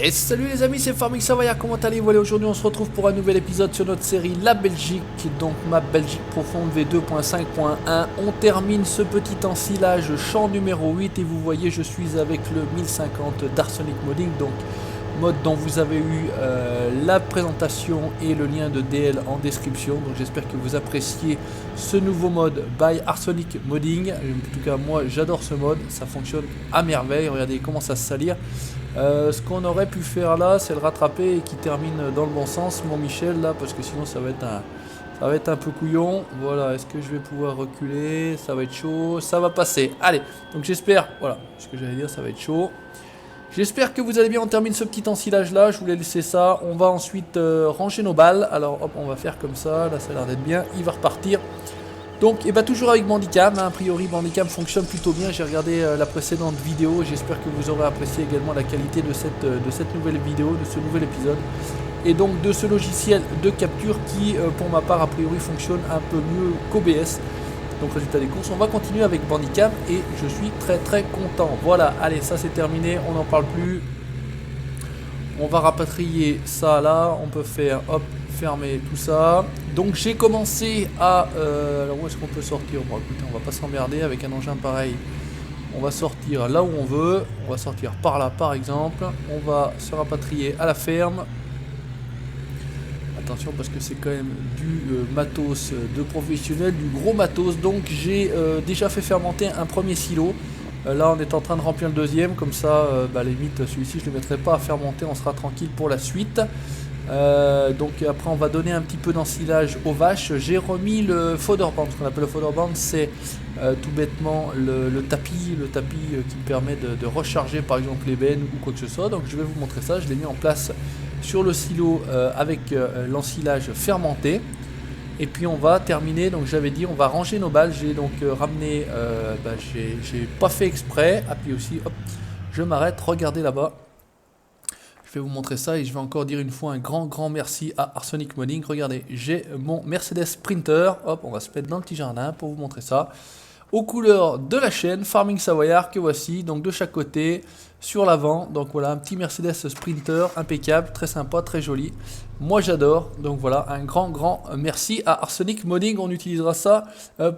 Et salut les amis, c'est Farming Savoyard, comment allez-vous? Allez, aujourd'hui on se retrouve pour un nouvel épisode sur notre série La Belgique, donc map Belgique profonde V2.5.1. On termine ce petit ensilage champ numéro 8 et vous voyez je suis avec le 1050 d'Arsonic Modding, donc mode dont vous avez eu la présentation et le lien de DL en description. Donc j'espère que vous appréciez ce nouveau mode by Arsonic Modding. En tout cas moi j'adore ce mode, ça fonctionne à merveille, regardez il commence à se salir. Ce qu'on aurait pu faire là, c'est le rattraper et qu'il termine dans le bon sens, mon Michel là, parce que sinon ça va être un peu couillon. Voilà, est-ce que je vais pouvoir reculer? Ça va être chaud, ça va passer. Allez, donc j'espère, voilà, ce que j'allais dire, ça va être chaud. J'espère que vous allez bien, on termine ce petit ensilage là, je voulais laisser ça. On va ensuite ranger nos balles. Alors hop, on va faire comme ça, là ça a l'air d'être bien, il va repartir. Donc, et bah toujours avec Bandicam, hein. A priori Bandicam fonctionne plutôt bien, j'ai regardé la précédente vidéo, j'espère que vous aurez apprécié également la qualité de cette nouvelle vidéo, de ce nouvel épisode, et donc de ce logiciel de capture qui, pour ma part, a priori fonctionne un peu mieux qu'OBS. Donc résultat des courses, on va continuer avec Bandicam et je suis très content. Voilà, allez, ça c'est terminé, on n'en parle plus. On va rapatrier ça là, on peut faire, hop, fermer tout ça. Donc j'ai commencé à... alors où est-ce qu'on peut sortir? Bon écoutez, on va pas s'emmerder avec un engin pareil. On va sortir là où on veut. On va sortir par là par exemple. On va se rapatrier à la ferme. Attention parce que c'est quand même du matos de professionnel, du gros matos. Donc j'ai déjà fait fermenter un premier silo. Là on est en train de remplir le deuxième. Comme ça, limite celui-ci je ne le mettrai pas à fermenter. On sera tranquille pour la suite. Donc après on va donner un petit peu d'ensilage aux vaches. J'ai remis le fodder-band. Ce qu'on appelle le fodder-band, c'est tout bêtement le tapis qui me permet de recharger par exemple les bennes ou quoi que ce soit. Donc je vais vous montrer ça, je l'ai mis en place sur le silo avec l'ensilage fermenté. Et puis on va terminer, donc j'avais dit on va ranger nos balles. J'ai donc ramené, j'ai pas fait exprès. Ah puis aussi, hop, je m'arrête, regardez là-bas. Je vais vous montrer ça et je vais encore dire une fois un grand merci à Arsonic Modding. Regardez, j'ai mon Mercedes Sprinter. Hop, on va se mettre dans le petit jardin pour vous montrer ça. Aux couleurs de la chaîne Farming Savoyard que voici, donc de chaque côté, sur l'avant. Donc voilà, un petit Mercedes Sprinter impeccable, très sympa, très joli. Moi j'adore. Donc voilà, un grand merci à Arsonic Modding. On utilisera ça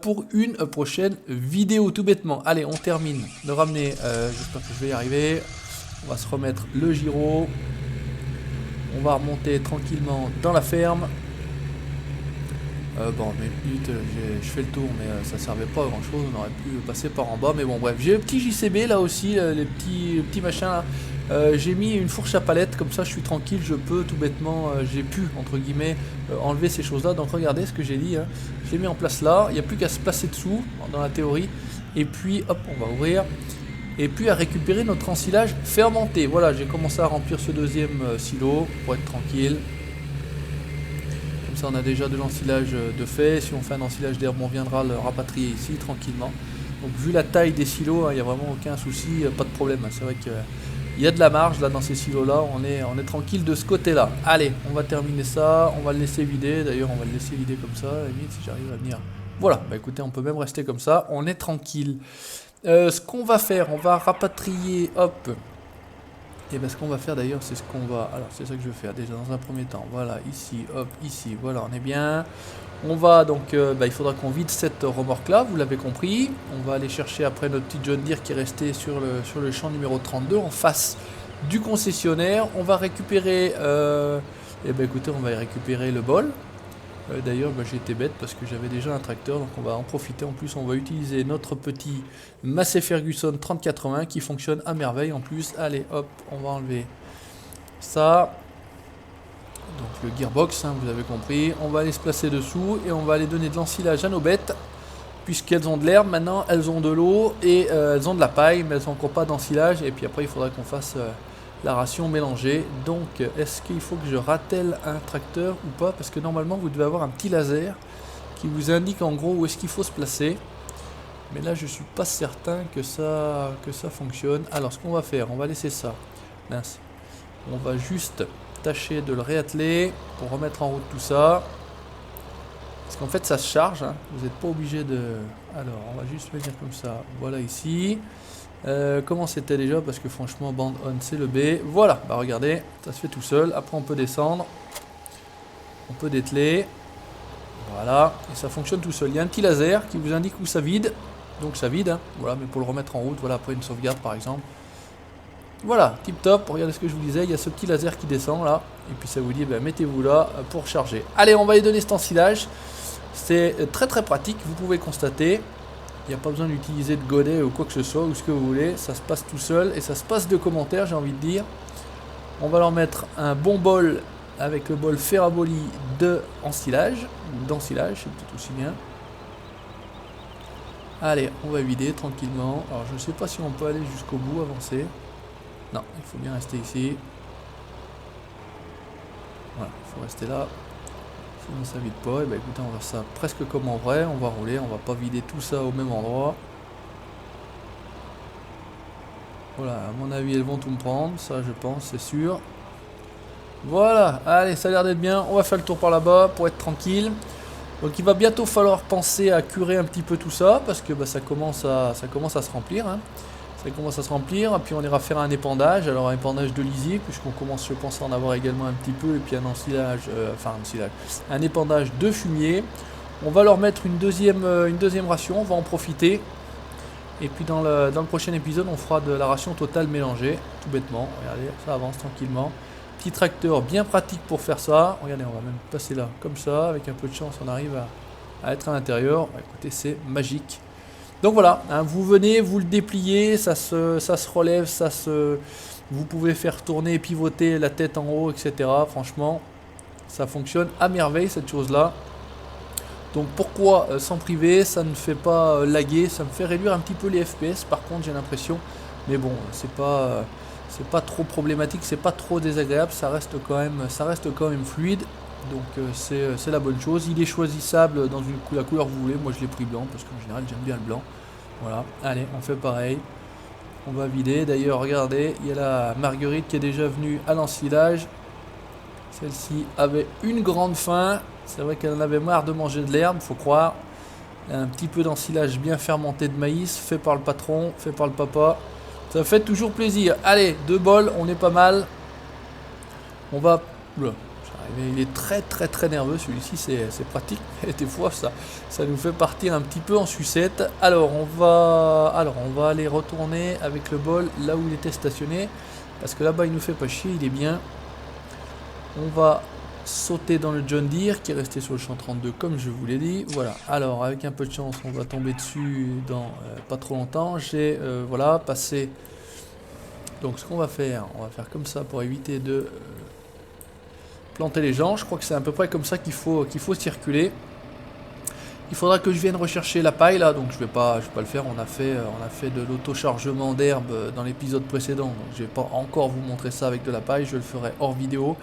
pour une prochaine vidéo tout bêtement. Allez, on termine de ramener, j'espère que je vais y arriver. On va se remettre le gyro. On va remonter tranquillement dans la ferme. Bon, mais vite, je fais le tour, mais ça servait pas à grand chose. On aurait pu passer par en bas. Mais bon, bref, j'ai le petit JCB là aussi, les petits machins là. J'ai mis une fourche à palette, comme ça je suis tranquille. Je peux tout bêtement, j'ai pu, entre guillemets, enlever ces choses là. Donc regardez ce que j'ai dit. Hein. Je l'ai mis en place là. Il n'y a plus qu'à se placer dessous, dans la théorie. Et puis, hop, on va ouvrir. Et puis à récupérer notre ensilage fermenté. Voilà, j'ai commencé à remplir ce deuxième silo pour être tranquille. Comme ça on a déjà de l'ensilage de fait. Si on fait un ensilage d'herbe, on viendra le rapatrier ici tranquillement. Donc vu la taille des silos, il n'y a vraiment aucun souci, pas de problème. C'est vrai qu'il y a de la marge là dans ces silos là, on est tranquille de ce côté là. Allez, on va terminer ça, on va le laisser vider. D'ailleurs on va le laisser vider comme ça, à la limite si j'arrive à venir. Voilà, bah écoutez, on peut même rester comme ça, on est tranquille. Ce qu'on va faire, on va rapatrier, hop, et bien ce qu'on va faire d'ailleurs, c'est ce qu'on va, alors c'est ça que je vais faire déjà dans un premier temps, voilà, ici, hop, ici, voilà, on est bien. On va donc, il faudra qu'on vide cette remorque là, vous l'avez compris. On va aller chercher après notre petit John Deere qui est resté sur le champ numéro 32 en face du concessionnaire. On va récupérer, écoutez, on va y récupérer le bol. D'ailleurs j'ai été bête parce que j'avais déjà un tracteur, donc on va en profiter. En plus on va utiliser notre petit Massey Ferguson 3080 qui fonctionne à merveille en plus. Allez hop, on va enlever ça, donc le gearbox, hein, vous avez compris. On va aller se placer dessous et on va aller donner de l'ensilage à nos bêtes, puisqu'elles ont de l'herbe maintenant, elles ont de l'eau et elles ont de la paille, mais elles n'ont encore pas d'ensilage. Et puis après il faudra qu'on fasse la ration mélangée. Donc est-ce qu'il faut que je rattelle un tracteur ou pas? Parce que normalement vous devez avoir un petit laser qui vous indique en gros où est-ce qu'il faut se placer. Mais là je suis pas certain que ça fonctionne. Alors ce qu'on va faire, on va laisser ça. Mince. On va juste tâcher de le réatteler pour remettre en route tout ça. Parce qu'en fait ça se charge, hein. Vous n'êtes pas obligé de... Alors on va juste venir comme ça. Voilà ici. Comment c'était déjà? Parce que franchement, band on, c'est le B. Voilà, bah regardez, ça se fait tout seul. Après, on peut descendre. On peut dételer. Voilà, et ça fonctionne tout seul. Il y a un petit laser qui vous indique où ça vide. Donc ça vide, hein. Voilà, mais pour le remettre en route, voilà, après une sauvegarde par exemple. Voilà, tip top, regardez ce que je vous disais, il y a ce petit laser qui descend là, et puis ça vous dit, ben, mettez-vous là pour charger. Allez, on va lui donner cet ensilage, c'est très très pratique, vous pouvez constater, il n'y a pas besoin d'utiliser de godet ou quoi que ce soit, ou ce que vous voulez, ça se passe tout seul, et ça se passe de commentaires, j'ai envie de dire. On va leur mettre un bon bol, avec le bol Ferraboli de ensilage, ou d'ensilage, c'est peut-être aussi bien. Allez, on va vider tranquillement, alors je ne sais pas si on peut aller jusqu'au bout, avancer. Non, il faut bien rester ici. Voilà, il faut rester là. Sinon ça vide pas. Et ben écoutez, on va faire ça presque comme en vrai. On va rouler, on va pas vider tout ça au même endroit. Voilà, à mon avis, elles vont tout me prendre. Ça, je pense, c'est sûr. Voilà, allez, ça a l'air d'être bien. On va faire le tour par là-bas pour être tranquille. Donc il va bientôt falloir penser à curer un petit peu tout ça. Parce que bah, ça commence à se remplir, hein. Ça commence à se remplir, puis on ira faire un épandage, alors un épandage de lisier, puisqu'on commence je pense à en avoir également un petit peu, et puis un ensilage, un épandage de fumier. On va leur mettre une deuxième ration, on va en profiter. Et puis dans le prochain épisode, on fera de la ration totale mélangée, tout bêtement. Regardez, ça avance tranquillement. Petit tracteur bien pratique pour faire ça. Regardez, on va même passer là, comme ça, avec un peu de chance, on arrive à être à l'intérieur. Écoutez, c'est magique. Donc voilà, hein, vous venez, vous le dépliez, ça se relève, vous pouvez faire tourner et pivoter la tête en haut, etc. Franchement, ça fonctionne à merveille cette chose-là. Donc pourquoi s'en priver? Ça ne fait pas laguer, ça me fait réduire un petit peu les FPS par contre, j'ai l'impression. Mais bon, c'est pas trop problématique, c'est pas trop désagréable, ça reste quand même fluide. Donc c'est la bonne chose. Il est choisissable dans la couleur que vous voulez. Moi je l'ai pris blanc parce qu'en général j'aime bien le blanc. Voilà, allez, on fait pareil. On va vider. D'ailleurs, regardez, il y a la Marguerite qui est déjà venue à l'ensilage. Celle-ci avait une grande faim. C'est vrai qu'elle en avait marre de manger de l'herbe, faut croire. Un petit peu d'ensilage bien fermenté de maïs, fait par le patron, fait par le papa. Ça fait toujours plaisir. Allez, 2 bols, on est pas mal. On va... Oula. Il est très très très nerveux celui-ci, c'est pratique, et des fois ça nous fait partir un petit peu en sucette. Alors on va aller retourner avec le bol là où il était stationné, parce que là-bas il nous fait pas chier, il est bien. On va sauter dans le John Deere qui est resté sur le champ 32 comme je vous l'ai dit. Voilà, alors avec un peu de chance on va tomber dessus dans pas trop longtemps. J'ai voilà, passé. Donc ce qu'on va faire, on va faire comme ça pour éviter de... planter les gens, je crois que c'est à peu près comme ça qu'il faut circuler. Il faudra que je vienne rechercher la paille là, donc je vais pas le faire. On a fait de l'auto-chargement d'herbe dans l'épisode précédent, donc je vais pas encore vous montrer ça avec de la paille, je le ferai hors vidéo.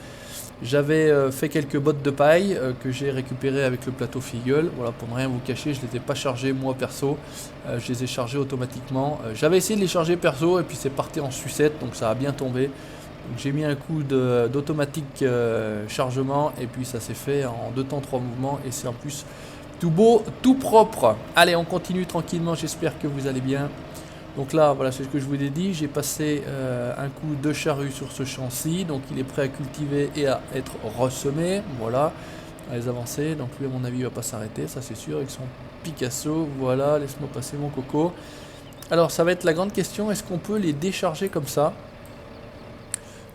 J'avais fait quelques bottes de paille que j'ai récupérées avec le plateau Filleul. Voilà, pour ne rien vous cacher, je ne les ai pas chargées moi perso, je les ai chargées automatiquement. J'avais essayé de les charger perso et puis c'est parti en sucette, donc ça a bien tombé. J'ai mis un coup d'automatique chargement et puis ça s'est fait en 2 temps 3 mouvements et c'est en plus tout beau, tout propre. Allez, on continue tranquillement, j'espère que vous allez bien. Donc là, voilà, c'est ce que je vous ai dit, j'ai passé un coup de charrue sur ce champ-ci, donc il est prêt à cultiver et à être ressemé, voilà, à les avancer. Donc lui à mon avis il va pas s'arrêter, ça c'est sûr, avec son Picasso, voilà, laisse-moi passer mon coco. Alors ça va être la grande question, est-ce qu'on peut les décharger comme ça ?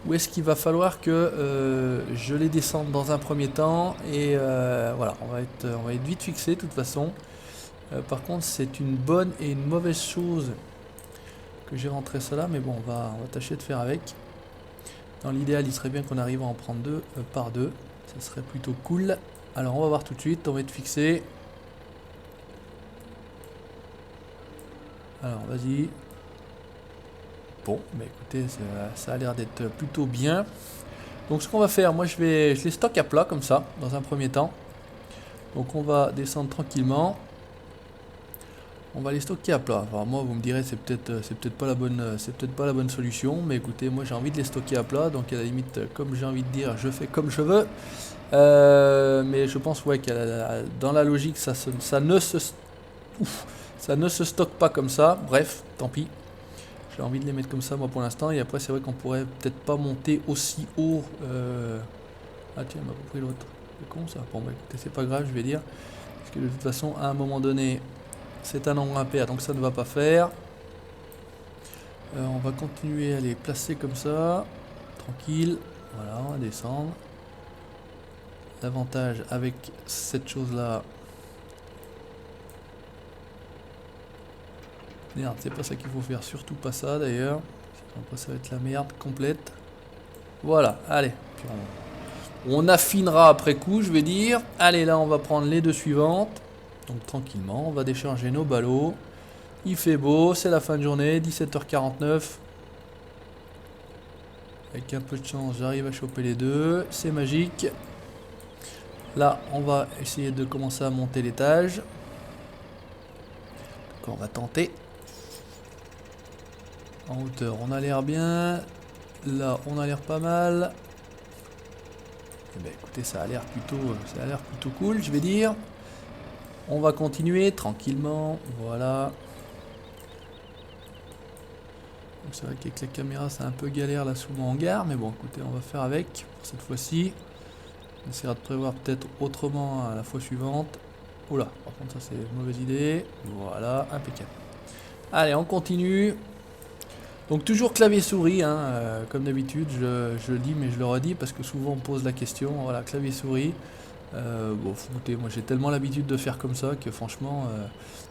Ou est-ce qu'il va falloir que je les descende dans un premier temps et voilà, on va être vite fixé de toute façon. Par contre, c'est une bonne et une mauvaise chose que j'ai rentré ça là, mais bon, on va tâcher de faire avec. Dans l'idéal, il serait bien qu'on arrive à en prendre 2 par 2, ça serait plutôt cool. Alors, on va voir tout de suite, on va être fixé. Alors, vas-y. Bon, bah écoutez, ça a l'air d'être plutôt bien. Donc ce qu'on va faire, moi je les stocke à plat comme ça, dans un premier temps. Donc on va descendre tranquillement. On va les stocker à plat. Alors moi vous me direz c'est peut-être pas la bonne solution, mais écoutez, moi j'ai envie de les stocker à plat, donc à la limite, comme j'ai envie de dire, je fais comme je veux. Mais je pense ouais dans la logique ça ne se stocke pas comme ça. Bref, tant pis. J'ai envie de les mettre comme ça moi pour l'instant. Et après c'est vrai qu'on pourrait peut-être pas monter aussi haut. Ah tiens, m'a pas pris l'autre. C'est con ça. Bon bah écoutez, c'est pas grave, je vais dire. Parce que de toute façon, à un moment donné, c'est un nombre impair, donc ça ne va pas faire. On va continuer à les placer comme ça. Tranquille. Voilà, on va descendre. L'avantage avec cette chose là. Merde, c'est pas ça qu'il faut faire, surtout pas ça d'ailleurs. Sinon ça va être la merde complète. Voilà, allez. Puis on affinera après coup, je vais dire. Allez, là on va prendre les deux suivantes. Donc tranquillement, on va décharger nos ballots. Il fait beau, c'est la fin de journée, 17h49. Avec un peu de chance, j'arrive à choper les deux. C'est magique. Là, on va essayer de commencer à monter l'étage. Donc on va tenter. En hauteur, on a l'air bien. Là, on a l'air pas mal. Eh ben, écoutez, ça a l'air plutôt cool, je vais dire. On va continuer tranquillement. Voilà. C'est vrai qu'avec la caméra, c'est un peu galère là sous mon hangar. Mais bon, écoutez, on va faire avec pour cette fois-ci. On essaiera de prévoir peut-être autrement à la fois suivante. Oula, par contre, ça c'est une mauvaise idée. Voilà, impeccable. Allez, on continue. Donc toujours clavier souris, hein, comme d'habitude, je le dis mais je le redis parce que souvent on me pose la question, voilà, clavier souris. Bon, écoutez, moi j'ai tellement l'habitude de faire comme ça que franchement,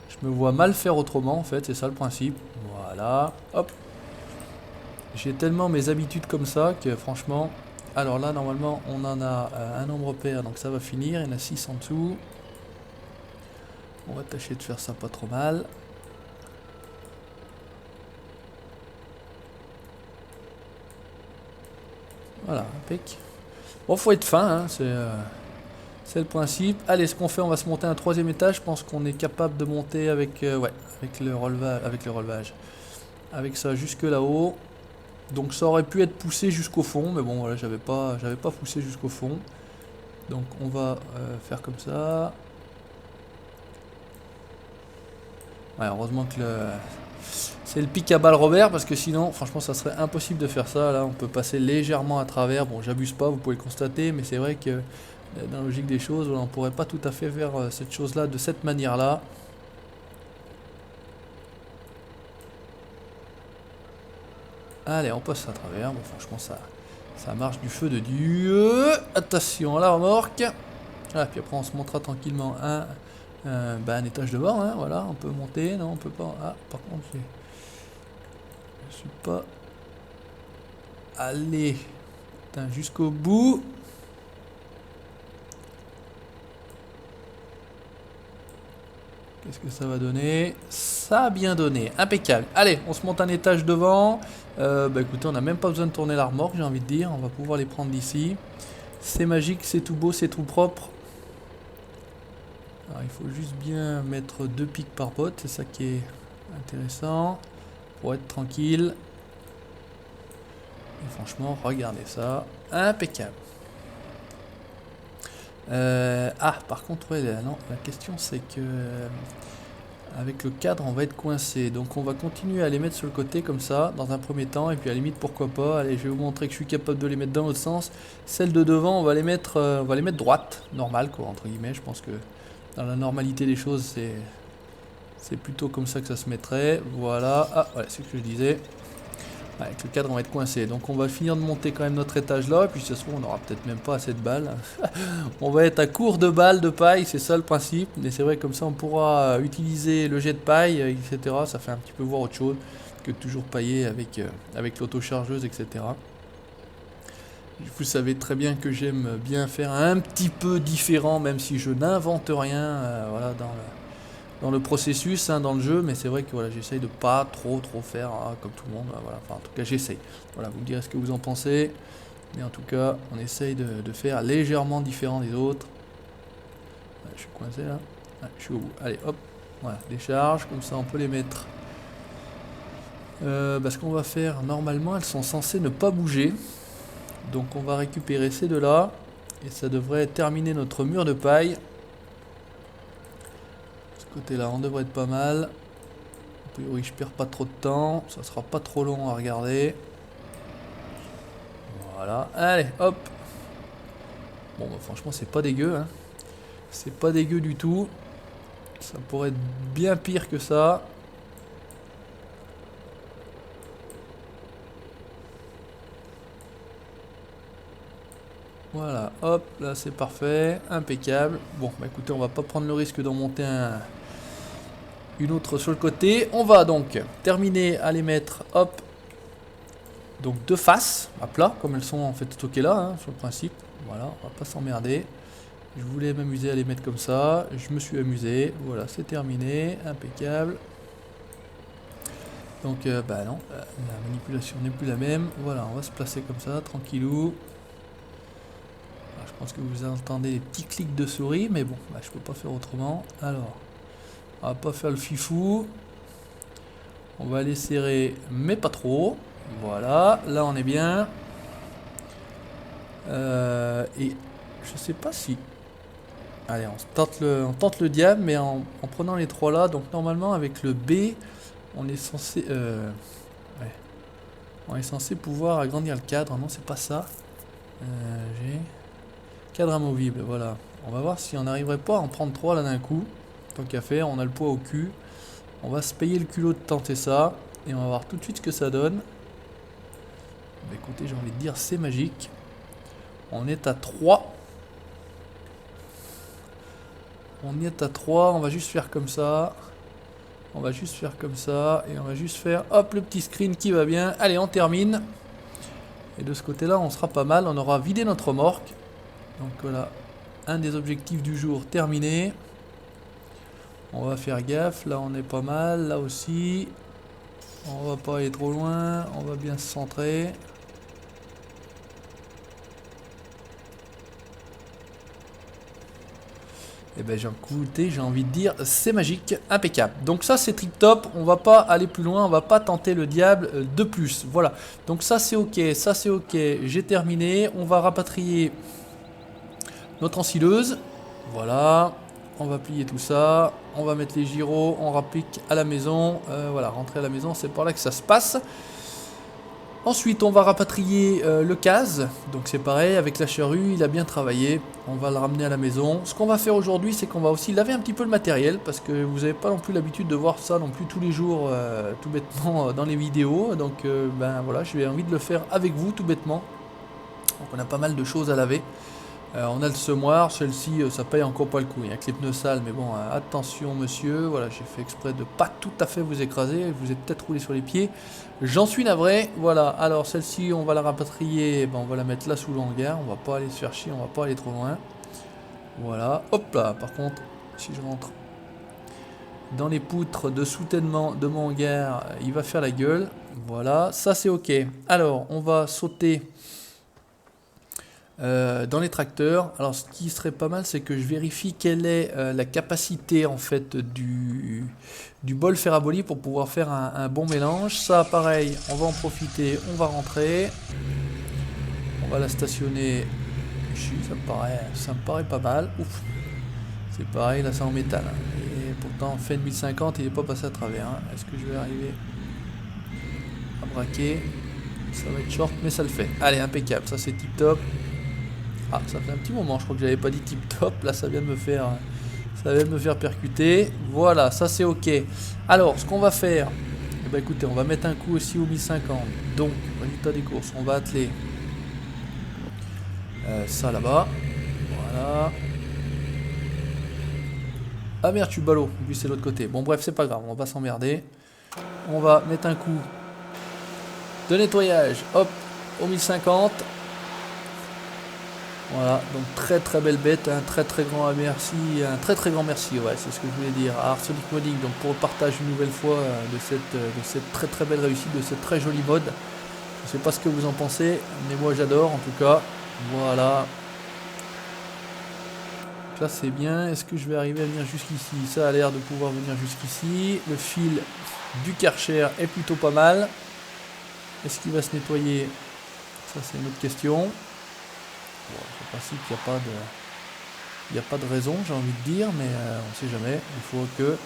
je me vois mal faire autrement en fait, c'est ça le principe. Voilà, hop. J'ai tellement mes habitudes comme ça que franchement, alors là normalement on en a un nombre pair, donc ça va finir, il y en a 6 en dessous. On va tâcher de faire ça pas trop mal. Voilà, impec. Bon, faut être fin, hein, c'est le principe. Allez, ce qu'on fait, on va se monter un troisième étage. Je pense qu'on est capable de monter avec, ouais, avec le relevage. Avec ça jusque là-haut. Donc ça aurait pu être poussé jusqu'au fond, mais bon, voilà, j'avais pas poussé jusqu'au fond. Donc on va faire comme ça. Ouais, heureusement que c'est le pic à balle Robert, parce que sinon, franchement, ça serait impossible de faire ça. Là, on peut passer légèrement à travers. Bon, j'abuse pas, vous pouvez le constater, mais c'est vrai que dans la logique des choses, on ne pourrait pas tout à fait faire cette chose-là de cette manière-là. Allez, on passe à travers. Bon, franchement, ça marche du feu de Dieu. Attention à la remorque. Ah, puis après, on se montera tranquillement un étage devant. Hein, voilà, on peut monter. Non, on peut pas. Ah, par contre, je suis pas allé jusqu'au bout. Qu'est-ce que ça va donner? Ça a bien donné, impeccable. Allez, on se monte un étage devant. Bah écoutez, on n'a même pas besoin de tourner la remorque, j'ai envie de dire. On va pouvoir les prendre d'ici. C'est magique, c'est tout beau, c'est tout propre. Alors il faut juste bien mettre 2 pics par botte, c'est ça qui est intéressant. Pour être tranquille. Et franchement, regardez ça. Impeccable. Par contre, ouais, non, la question c'est que avec le cadre, on va être coincé. Donc, on va continuer à les mettre sur le côté comme ça, dans un premier temps. Et puis, à la limite, pourquoi pas. Allez, je vais vous montrer que je suis capable de les mettre dans l'autre sens. Celles de devant, on va les mettre droites, normal, quoi, entre guillemets. Je pense que dans la normalité des choses, c'est plutôt comme ça que ça se mettrait. Voilà. Ah, voilà, c'est ce que je disais. Avec le cadre on va être coincé, donc on va finir de monter quand même notre étage là, et puis ça se trouve on n'aura peut-être même pas assez de balles. On va être à court de balles de paille, c'est ça le principe, mais c'est vrai que comme ça on pourra utiliser le jet de paille, etc. Ça fait un petit peu voir autre chose que de toujours pailler avec l'autochargeuse, etc. Vous savez très bien que j'aime bien faire un petit peu différent, même si je n'invente rien voilà, dans le processus, hein, dans le jeu, mais c'est vrai que voilà, j'essaye de pas trop faire comme tout le monde, voilà. Enfin en tout cas j'essaye, voilà, vous me direz ce que vous en pensez, mais en tout cas on essaye de faire légèrement différent des autres. Ouais, je suis coincé là, ouais, je suis au bout, allez hop, voilà, décharge, comme ça on peut les mettre. Ce qu'on va faire, normalement elles sont censées ne pas bouger, donc on va récupérer ces deux là, et ça devrait terminer notre mur de paille. Côté là on devrait être pas mal. priori je perds pas trop de temps, ça sera pas trop long à regarder. Voilà, allez hop. Bon bah franchement c'est pas dégueu hein. C'est pas dégueu du tout. Ça pourrait être bien pire que ça. Voilà, hop, là c'est parfait, impeccable. Bon, bah écoutez, on va pas prendre le risque d'en monter une autre sur le côté. On va donc terminer à les mettre, hop, donc de face, à plat, comme elles sont en fait stockées là, hein, sur le principe. Voilà, on va pas s'emmerder. Je voulais m'amuser à les mettre comme ça, je me suis amusé. Voilà, c'est terminé, impeccable. Donc, bah non, la manipulation n'est plus la même. Voilà, on va se placer comme ça, tranquillou. Je pense que vous entendez les petits clics de souris, mais bon, bah, je peux pas faire autrement. Alors, on va pas faire le fifou. On va les serrer, mais pas trop. Voilà, là on est bien. Et je sais pas si... Allez, on tente le diable, mais en prenant les trois là. Donc normalement avec le B, on est censé... ouais. On est censé pouvoir agrandir le cadre. Non, c'est pas ça. J'ai... Cadre amovible, voilà. On va voir si on n'arriverait pas à en prendre 3 là d'un coup. Tant qu'à faire, on a le poids au cul. On va se payer le culot de tenter ça. Et on va voir tout de suite ce que ça donne. Bah, écoutez, j'ai envie de dire, c'est magique. On est à 3. On est à 3. On va juste faire comme ça. On va juste faire comme ça. Et on va juste faire, hop, le petit screen qui va bien. Allez, on termine. Et de ce côté-là, on sera pas mal. On aura vidé notre remorque. Donc voilà, un des objectifs du jour terminé. On va faire gaffe, là on est pas mal, là aussi. On va pas aller trop loin, on va bien se centrer. Et ben j'ai envie de dire, c'est magique, impeccable. Donc ça c'est tip top, on va pas aller plus loin, on va pas tenter le diable de plus. Voilà, donc ça c'est ok, j'ai terminé. On va rapatrier notre ensileuse, voilà, on va plier tout ça, on va mettre les gyros, on rapplique à la maison, voilà, rentrer à la maison, c'est par là que ça se passe. Ensuite, on va rapatrier le case, donc c'est pareil, avec la charrue, il a bien travaillé, on va le ramener à la maison. Ce qu'on va faire aujourd'hui, c'est qu'on va aussi laver un petit peu le matériel, parce que vous n'avez pas non plus l'habitude de voir ça non plus tous les jours, tout bêtement, dans les vidéos. Donc, ben voilà, j'ai envie de le faire avec vous, tout bêtement. Donc on a pas mal de choses à laver. On a le semoir, celle-ci ça paye encore pas le coup, il y a que les pneus sales, mais bon, attention monsieur, voilà, j'ai fait exprès de pas tout à fait vous écraser, vous êtes peut-être roulé sur les pieds, j'en suis navré. Voilà, alors celle-ci on va la rapatrier, ben, on va la mettre là sous le hangar, on va pas aller se faire chier, on va pas aller trop loin. Voilà, hop là, par contre, si je rentre dans les poutres de soutènement de mon hangar, il va faire la gueule. Voilà, ça c'est ok. Alors, on va sauter... dans les tracteurs. Alors ce qui serait pas mal, c'est que je vérifie quelle est la capacité en fait du bol Ferraboli pour pouvoir faire un bon mélange. Ça pareil, on va en profiter, on va rentrer, on va la stationner ici. Ça me paraît pas mal. Ouf, c'est pareil, là c'est en métal hein. Et pourtant Fen 1050 il n'est pas passé à travers hein. Est-ce que je vais arriver à braquer? Ça va être short mais ça le fait. Allez, impeccable, ça c'est tip top. Ah, ça fait un petit moment, je crois que j'avais pas dit tip top, là ça vient de me faire percuter. Voilà, ça c'est ok. Alors, ce qu'on va faire, eh ben, écoutez, on va mettre un coup aussi au 1050. Donc, résultat des courses, on va atteler ça là-bas. Voilà. Ah merde, tu ballot, lui c'est l'autre côté. Bon bref, c'est pas grave, on va pas s'emmerder. On va mettre un coup de nettoyage, hop, au 1050. Voilà, donc très très belle bête, un très très grand merci, ouais, c'est ce que je voulais dire, à Arsenic Modding, donc pour le partage une nouvelle fois de cette très très belle réussite, de cette très jolie mode. Je sais pas ce que vous en pensez, mais moi j'adore en tout cas. Voilà. Ça c'est bien, est-ce que je vais arriver à venir jusqu'ici? Ça a l'air de pouvoir venir jusqu'ici. Le fil du Karcher est plutôt pas mal. Est-ce qu'il va se nettoyer? Ça c'est une autre question. Bon, je pense qu'il n'y a pas de raison, j'ai envie de dire, mais on ne sait jamais. Il faut que...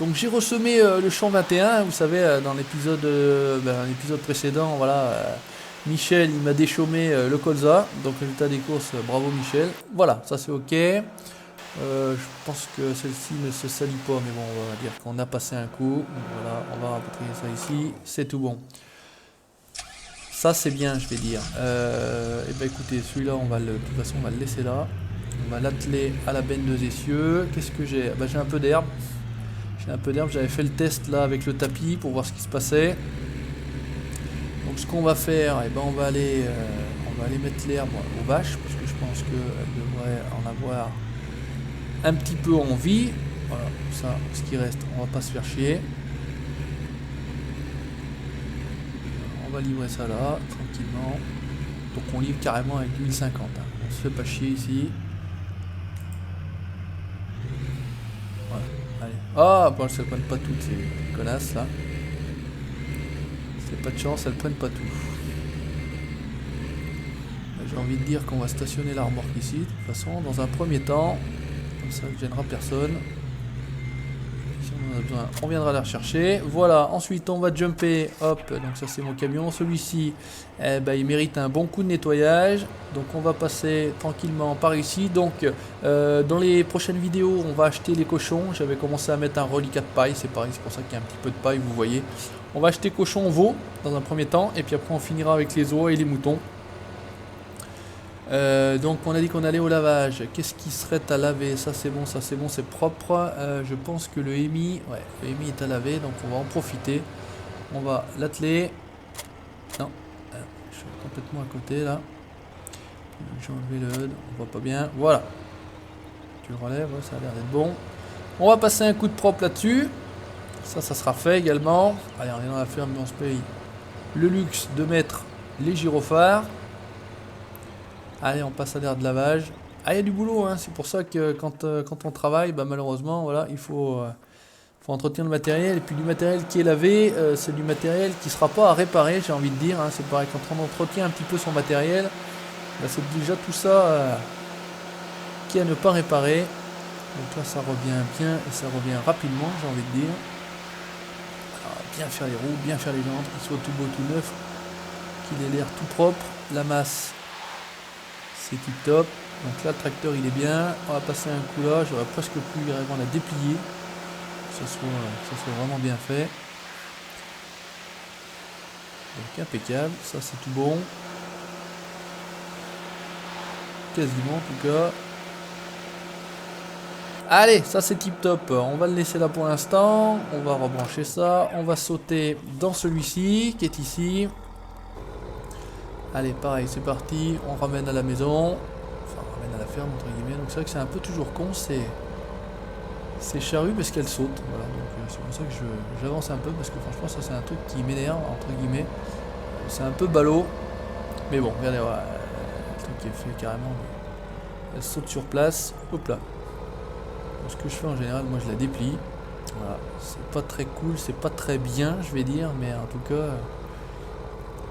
Donc j'ai ressemé le champ 21, vous savez, dans l'épisode précédent, voilà, Michel il m'a déchaumé le colza, donc résultat des courses, bravo Michel. Voilà, ça c'est ok. Je pense que celle-ci ne se salit pas, mais bon, on va dire qu'on a passé un coup. Voilà, on va rapatrier ça ici, c'est tout bon. Ça c'est bien, je vais dire. Et ben écoutez, celui-là, de toute façon, on va le laisser là. On va l'atteler à la benne de essieux. Qu'est-ce que j'ai? J'ai un peu d'herbe. J'avais fait le test là avec le tapis pour voir ce qui se passait. Donc ce qu'on va faire, on va aller mettre l'herbe aux vaches parce que je pense qu'elles devraient en avoir un petit peu envie. Voilà, ça, ce qui reste, on va pas se faire chier. On va livrer ça là, tranquillement. Donc on livre carrément avec 1050. Hein. On se fait pas chier ici. Ah, bon, elles prennent pas toutes ces connasses là. C'est pas de chance, elles prennent pas tout. J'ai envie de dire qu'on va stationner la remorque ici, de toute façon, dans un premier temps. Comme ça, ne gênera personne. Si on en a besoin, on viendra la rechercher. Voilà, ensuite on va jumper. Hop, donc ça c'est mon camion. Celui-ci, il mérite un bon coup de nettoyage. Donc on va passer tranquillement par ici. Donc dans les prochaines vidéos, on va acheter les cochons. J'avais commencé à mettre un reliquat de paille. C'est pareil, c'est pour ça qu'il y a un petit peu de paille, vous voyez. On va acheter cochons veaux dans un premier temps. Et puis après on finira avec les oies et les moutons. Donc on a dit qu'on allait au lavage. Qu'est-ce qui serait à laver? Ça c'est bon, c'est propre. Je pense que le Hemi, le Hemi est à laver, donc on va en profiter. On va l'atteler. Non, je suis complètement à côté là. J'ai enlevé le HUD, on voit pas bien. Voilà. Tu le relèves, ouais, ça a l'air d'être bon. On va passer un coup de propre là-dessus. Ça sera fait également. Allez, on est dans la ferme, mais on se paye le luxe de mettre les gyrophares. Allez, on passe à l'air de lavage. Ah, il y a du boulot, hein. C'est pour ça que quand on travaille, malheureusement, voilà, il faut entretenir le matériel. Et puis du matériel qui est lavé, c'est du matériel qui ne sera pas à réparer, j'ai envie de dire. Hein. C'est pareil, quand on entretient un petit peu son matériel, c'est déjà tout ça qui est à ne pas réparer. Donc là, ça revient bien et ça revient rapidement, j'ai envie de dire. Alors, bien faire les roues, bien faire les jantes, qu'il soit tout beau, tout neuf, qu'il ait l'air tout propre. La masse, c'est tip top. Donc là le tracteur il est bien. On va passer un coup là. J'aurais presque pu vraiment la déplier. Que ça soit vraiment bien fait. Donc impeccable. Ça c'est tout bon. Quasiment en tout cas. Allez, ça c'est tip top. On va le laisser là pour l'instant. On va rebrancher ça. On va sauter dans celui-ci qui est ici. Allez, pareil, c'est parti, on ramène à la maison, enfin on ramène à la ferme entre guillemets, donc c'est vrai que c'est un peu toujours con, c'est charrue parce qu'elle saute, voilà, donc c'est pour ça que j'avance un peu, parce que franchement ça c'est un truc qui m'énerve, entre guillemets, c'est un peu ballot, mais bon, regardez, voilà, le truc qui est fait carrément, elle saute sur place, hop là. Donc, ce que je fais en général, moi je la déplie, voilà, c'est pas très cool, c'est pas très bien, je vais dire, mais en tout cas...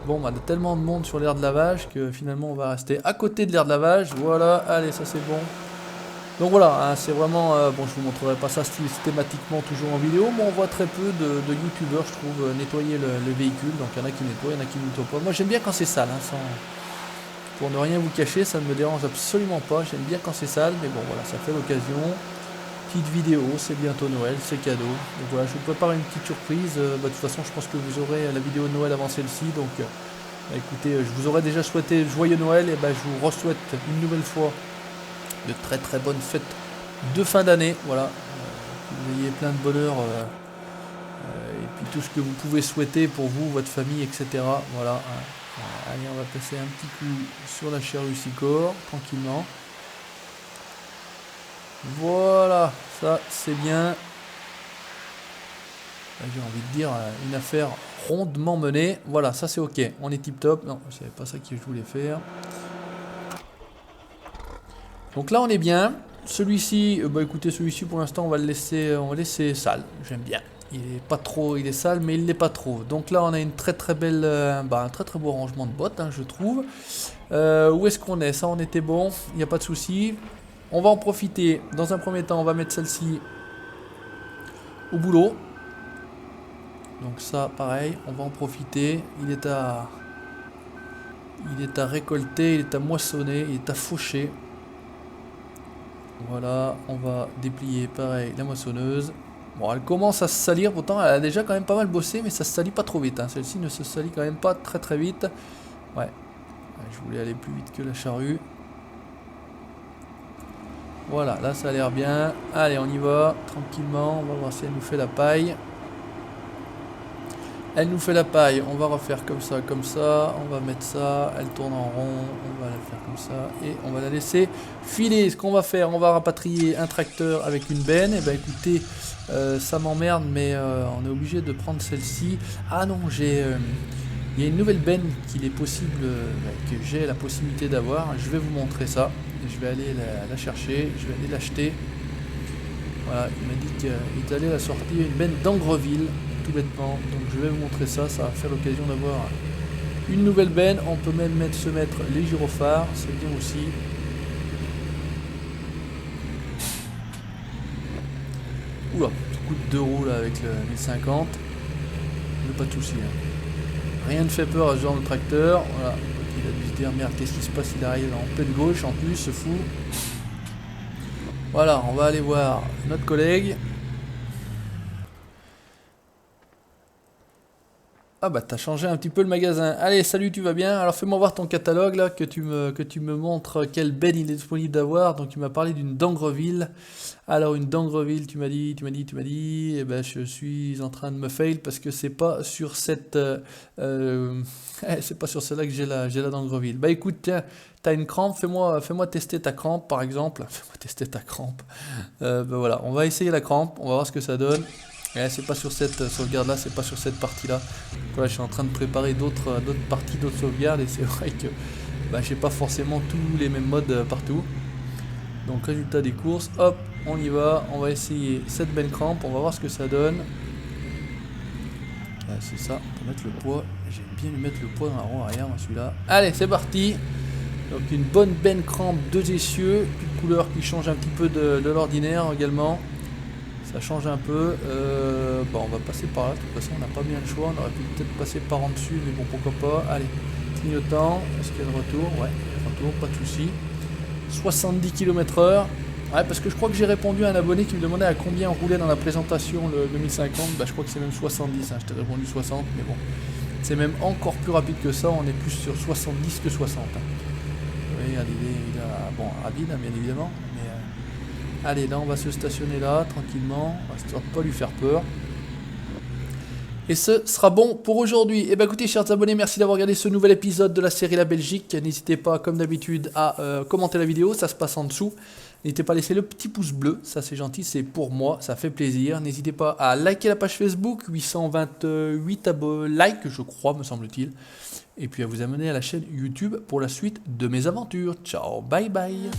Bon, on a tellement de monde sur l'aire de lavage que finalement on va rester à côté de l'aire de lavage. Voilà, allez, ça c'est bon. Donc voilà, hein, c'est vraiment... bon, je vous montrerai pas ça systématiquement toujours en vidéo, mais on voit très peu de youtubeurs, je trouve, nettoyer le véhicule. Donc il y en a qui nettoient, il y en a qui ne nettoient pas. Moi j'aime bien quand c'est sale, hein, pour ne rien vous cacher, ça ne me dérange absolument pas. J'aime bien quand c'est sale, mais bon voilà, ça fait l'occasion. Petite vidéo, c'est bientôt Noël, c'est cadeau. Donc voilà, je vous prépare une petite surprise. De toute façon, je pense que vous aurez la vidéo de Noël avant celle-ci. Donc écoutez, je vous aurais déjà souhaité joyeux Noël. Et je vous re-souhaite une nouvelle fois de très très bonnes fêtes de fin d'année. Voilà, que vous ayez plein de bonheur et puis tout ce que vous pouvez souhaiter pour vous, votre famille, etc. Voilà. Allez, on va passer un petit coup sur la charrue Sicor, tranquillement. Voilà, ça c'est bien. J'ai envie de dire une affaire rondement menée. Voilà, ça c'est ok. On est tip top. Non, c'est pas ça que je voulais faire. Donc là on est bien. Celui-ci, écoutez, celui-ci pour l'instant on va le laisser sale. J'aime bien. Il est pas trop, il est sale, mais il l'est pas trop. Donc là on a une très très belle, un très très beau rangement de bottes, hein, je trouve. Où est-ce qu'on est? Ça on était bon, il n'y a pas de souci. On va en profiter. Dans un premier temps, on va mettre celle-ci au boulot. Donc ça, pareil, on va en profiter. Il est à récolter, il est à moissonner, il est à faucher. Voilà, on va déplier, pareil, la moissonneuse. Bon, elle commence à se salir, pourtant elle a déjà quand même pas mal bossé, mais ça se salit pas trop vite. Hein. Celle-ci ne se salit quand même pas très vite. Ouais, je voulais aller plus vite que la charrue. Voilà, là ça a l'air bien. Allez, on y va, tranquillement, on va voir si elle nous fait la paille. Elle nous fait la paille, on va refaire comme ça, on va mettre ça, elle tourne en rond, on va la faire comme ça, et on va la laisser filer. Ce qu'on va faire, on va rapatrier un tracteur avec une benne. Et ben écoutez, ça m'emmerde, mais on est obligé de prendre celle-ci. Ah non, il y a une nouvelle benne qu'il est possible, que j'ai la possibilité d'avoir. Je vais vous montrer ça, je vais aller la chercher, je vais aller l'acheter. Voilà, il m'a dit qu'il allait la sortir, une benne d'Angreville. Bêtement, donc je vais vous montrer ça, ça va faire l'occasion d'avoir une nouvelle benne. On peut même se mettre les gyrophares, c'est bien aussi. Oula, petit coup de 2 roues là avec le 1050, mais pas de soucis. Hein. Rien ne fait peur à ce genre de tracteur. Voilà, il a dû se dire merde, qu'est-ce qui se passe, il arrive en pleine gauche en plus, ce fou. Voilà, on va aller voir notre collègue. Ah bah t'as changé un petit peu le magasin. Allez, salut, tu vas bien? Alors fais-moi voir ton catalogue là, que tu me montres quelle benne il est disponible d'avoir. Donc tu m'as parlé d'une d'Angreville. Alors une d'Angreville, tu m'as dit. Et ben je suis en train de me fail parce que c'est pas sur cette c'est pas sur celle-là que j'ai la d'Angreville. Bah écoute, tiens, t'as une crampe, fais-moi tester ta crampe par exemple. Fais-moi tester ta crampe. Bah voilà, on va essayer la crampe, on va voir ce que ça donne. C'est pas sur cette sauvegarde là, c'est pas sur cette partie là. Voilà, je suis en train de préparer d'autres parties, d'autres sauvegardes, et c'est vrai que bah, j'ai pas forcément tous les mêmes modes partout. Donc résultat des courses, hop, on y va, on va essayer cette benne crampe, on va voir ce que ça donne. C'est ça, on peut mettre le poids, j'aime bien lui mettre le poids dans la roue arrière, celui-là. Allez, c'est parti. Donc une bonne benne crampe, 2 essieux, une couleur qui change un petit peu de l'ordinaire également. Ça change un peu. Bon, on va passer par là. De toute façon, on n'a pas bien le choix. On aurait pu peut-être passer par en dessus, mais bon, pourquoi pas. Allez, clignotant. Est-ce qu'il y a le retour? Ouais, retour, pas de souci. 70 km/h. Ouais, parce que je crois que j'ai répondu à un abonné qui me demandait à combien on roulait dans la présentation le 2050. Bah, je crois que c'est même 70. Hein. Je t'ai répondu 60, mais bon. C'est même encore plus rapide que ça. On est plus sur 70 que 60. Hein. Oui, il a bon, rapide, hein, bien évidemment. Mais. Allez, là on va se stationner là, tranquillement, histoire de pas lui faire peur. Et ce sera bon pour aujourd'hui. Et bien écoutez, chers abonnés, merci d'avoir regardé ce nouvel épisode de la série La Belgique. N'hésitez pas, comme d'habitude, à commenter la vidéo, ça se passe en dessous. N'hésitez pas à laisser le petit pouce bleu, ça c'est gentil, c'est pour moi, ça fait plaisir. N'hésitez pas à liker la page Facebook, 828 likes, je crois, me semble-t-il. Et puis à vous abonner à la chaîne YouTube pour la suite de mes aventures. Ciao, bye bye.